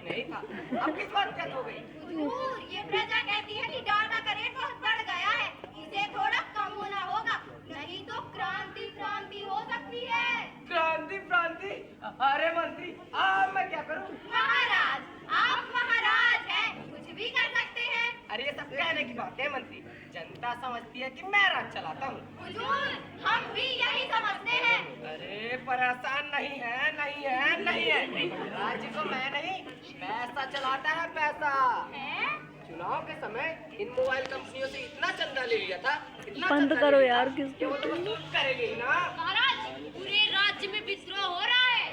नहीं था, अब किस बात क्या हो गई? हुजूर, ये प्रजा कहती है कि डाटा का रेट बहुत बढ़ गया है, इसे थोड़ा कम होना होगा, नहीं तो क्रांति क्रांति हो सकती है। क्रांति क्रांति? अरे मंत्री, अब मैं क्या करूं? महाराज, आप महाराज हैं, कुछ भी कर सकते हैं। अरे ये सब कहने की बात है मंत्री, जनता समझती है कि मैं राज चलाता हूँ। हुजूर, हम भी यही समझते हैं। अरे परेशान नहीं है, नहीं है, नहीं है। राज्य को मैं नहीं, पैसा चलाता है, पैसा। हैं? चुनाव के समय इन मोबाइल कंपनियों से इतना चंदा ले लिया था, इतना बंद चंदा करो ले लिया यार, था किसको कि वो तो वसूल करेगी ही ना। महाराज, पूरे राज्य में विद्रोह हो रहा है।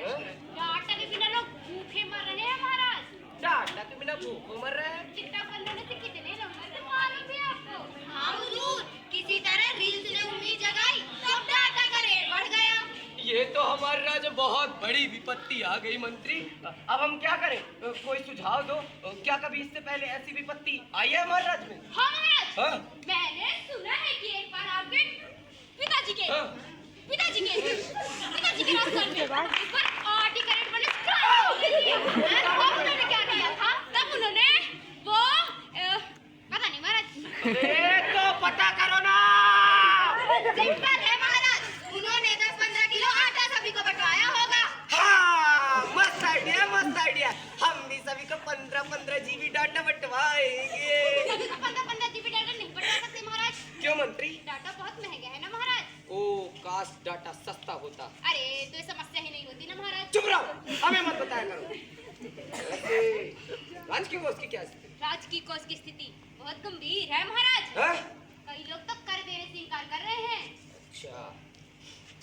डाटा के बिना लोग भूखे मर रहे हैं महाराज। डाटा के बिना भूखों मर रहे हैं। टिकटॉक बंद होने से कितने लोग मर रहे, मालूम है आपको? हाँ हुजूर, किसी तरह रील्स ने उम्मीद जगाई, तब डाटा का रेट बढ़ गया। ये तो हमारे राज्य बहुत बड़ी विपत्ति आ गई मंत्री। अब हम क्या करें? कोई सुझाव दो। क्या कभी इससे पहले ऐसी विपत्ति आई है हमारे राज्य में? हाँ महाराज, हाँ? मैंने सुना है कि एक बार आपके पिताजी के हाँ? रास्ते में एक बार आरटी का रेट बढ़ने से क्रांति हो गई थी। तब उन्होंने क्या किया था? तब उन्होंने वो पता नहीं महाराज। अरे तो पता करो ना। सिंपल है महाराज, उन्होंने 10-15 किलो आटा सभी को बंटवाया होगा। हाँ, मस्त आइडिया, मस्त आइडिया। हम भी सभी को 15-15 जीबी डाटा बंटवाएंगे। सभी को 15-15 जीबी डाटा नहीं बंटवा सकते महाराज, क्यों मंत्री? डाटा बहुत महंगा है ना महाराज। ओ, काश डाटा सस्ता होता। अरे तो ये समस्या ही नहीं होती ना महाराज। चुप रहो, हमें मत बताया करो। वैसे राज की कोष की क्या स्थिति? राज की कोष की स्थिति बहुत गंभीर है महाराज। हाँ? कई लोग तो कर देने से इनकार कर रहे हैं। अच्छा,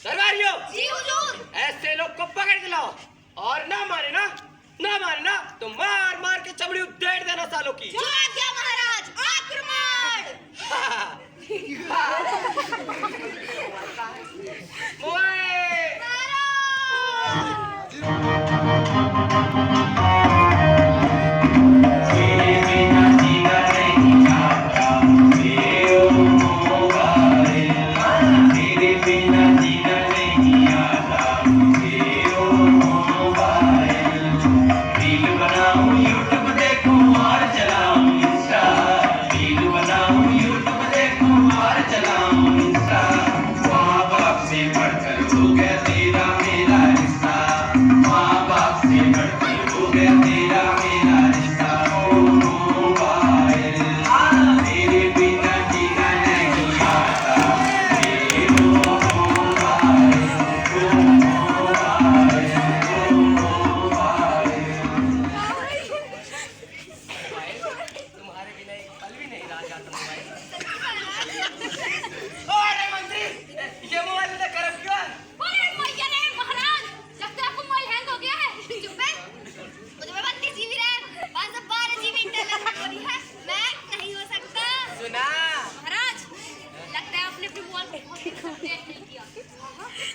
दरबारियों, जी हुजूर। ऐसे लोग को पकड़ के लाओ, और ना मारे ना तो मार मार के चमड़ी उधेड़ देना सालों की। जो आज्ञा महाराज, आक्रमण। मोए!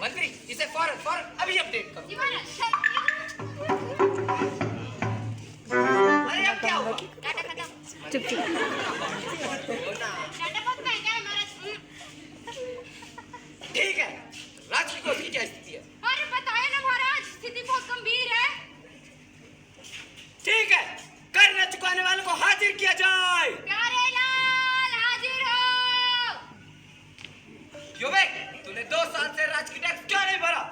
मंत्री, इसे फौरन अभी अपडेट करो। जी महाराज। अरे अब क्या हुआ? डाटा खत्म। चुप चुप। डाटा बहुत महंगा है महाराज। ठीक है, राज की कोष की क्या स्थिति है? अरे बताया ना महाराज, स्थिति बहुत गंभीर है। ठीक है, कर न चुकाने वालों को हाजिर किया जाए। प्यारे लाल हाजिर हो। क्यों बे, तूने 2 साल से राज की टैक्स क्यों नहीं भरा?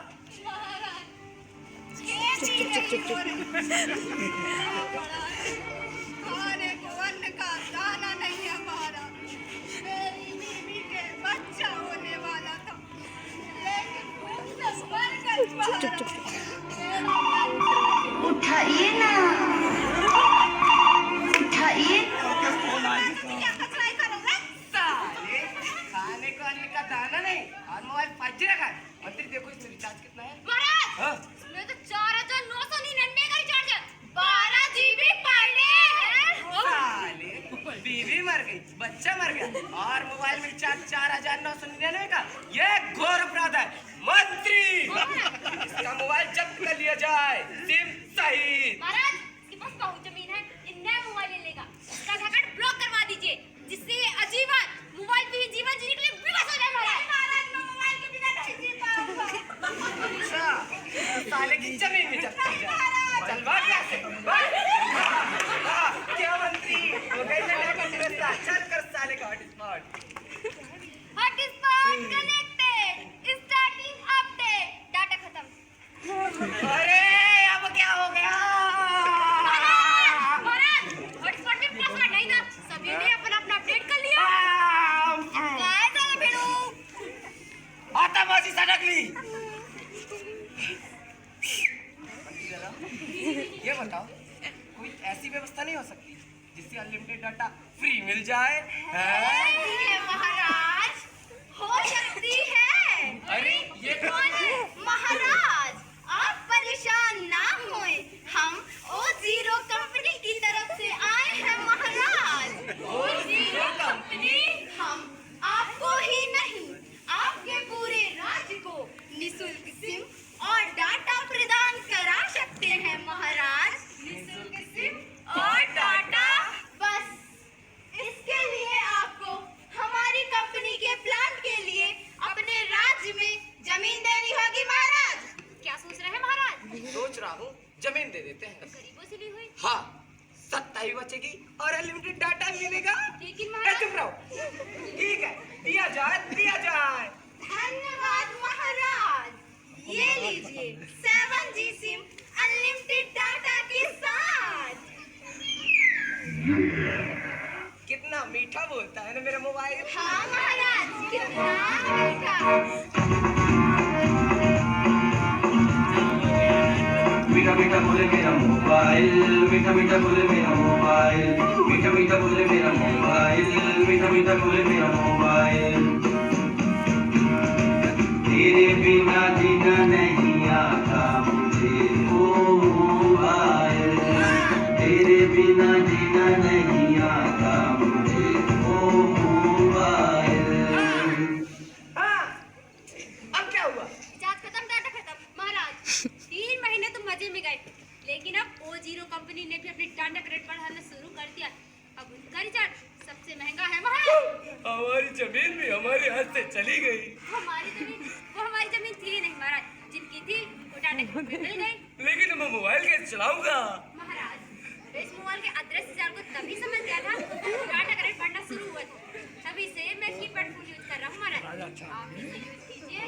खाने को अन्न का दाना नहीं है हमारा। मेरी बीवी के बच्चा होने वाला था, लेकिन भूख से मर गई। उठाइए ना, उठाइए। साले, खाने को अन्न का दाना नहीं और मोबाइल 5G रखा है। मंत्री देखो इसमें रिचार्ज कितना है? महाराज, हाँ? इसमें तो 4999 का रिचार्ज है, 12 जीबी पर डे। साले, बीवी मर गई, बच्चा मर गया और मोबाइल में रिचार्ज 4999 का, ये घोर अपराध है। मंत्री, इसका मोबाइल जब्त कर लिया जाए, सिम सही। महाराज, इसके पास बहुत जमीन है, ये नया मोबाइल ले लेगा। इसका अकाउंट ब्लॉक करवा दीजिए, जिससे ये अजीवन मोबाइल पे ही जीवन जीने के लिए विवश हो जाए। महाराज, मैं मोबाइल के बिना नहीं जी पाऊंगा। अच्छा, साले की जमीन में जब्त की जाए। चल भाग यहाँ से, भाग। बदतमीजी सटक ली। ये बताओ कोई ऐसी व्यवस्था नहीं हो सकती जिससे अनलिमिटेड डाटा फ्री मिल जाए? ये महाराज हो सकती है। अरे ये कौन है? महाराज आप परेशान ना होए, हम O0 कंपनी की तरफ से आए हैं महाराज। O0 company? हम आपको ही नहीं आपके पूरे राज्य को निःशुल्क सिम और डाटा प्रदान करा सकते हैं महाराज। निःशुल्क सिम और डाटा, बस इसके लिए आपको हमारी कंपनी के प्लांट के लिए अपने राज्य में जमीन देनी होगी महाराज। क्या सोच रहे हैं महाराज? सोच रहा हूँ जमीन दे देते हैं। गरीबों से ली हुई। हाँ, सत्ता ही बचेगी और अनलिमिटेड डाटा मिलेगा। लेकिन ए, महाराज। चुप रहो। ठीक है, दिया जाए दिया जाए। धन्यवाद महाराज। ये लीजिए 7G सिम अनलिमिटेड डाटा के साथ। कितना मीठा बोलता है ना मेरा मोबाइल। हाँ महाराज, कितना मीठा। मीठा मीठा बोले मेरा मोबाइल, मीठा मीठा बोले मेरा मोबाइल, मीठा मीठा बोले मेरा मोबाइल, मीठा मीठा बोले मेरा मोबाइल। तेरे बिना जीना नहीं आता मुझे ओ मोबाइल, तेरे बिना जीना नहीं आता मुझे ओ मोबाइल। हाँ, अब क्या हुआ? रिचार्ज खत्म, डाटा खत्म। महाराज 3 महीने तो मजे में गए, लेकिन अब O0 कंपनी ने भी अपनी डाटा का रेट बढ़ाना शुरू कर दिया। अब उनका रिचार्ज सबसे महंगा है महाराज। हमारी जमीन भी हमारे हाथ से चली गई। हमारी जमीन, वो हमारी जमीन थी ही नहीं महाराज। जिनकी थी वो डाटा की मिल गई। लेकिन मैं मोबाइल कैसे चलाऊंगा? महाराज इस मोबाइल के अदृश्य जाल को तभी समझ गया था जब डाटा का रेट बढ़ना शुरू हुआ था। तभी से मैं कीपैड फोन यूज कर रहा हूँ महाराज। आप इसे यूज कीजिए।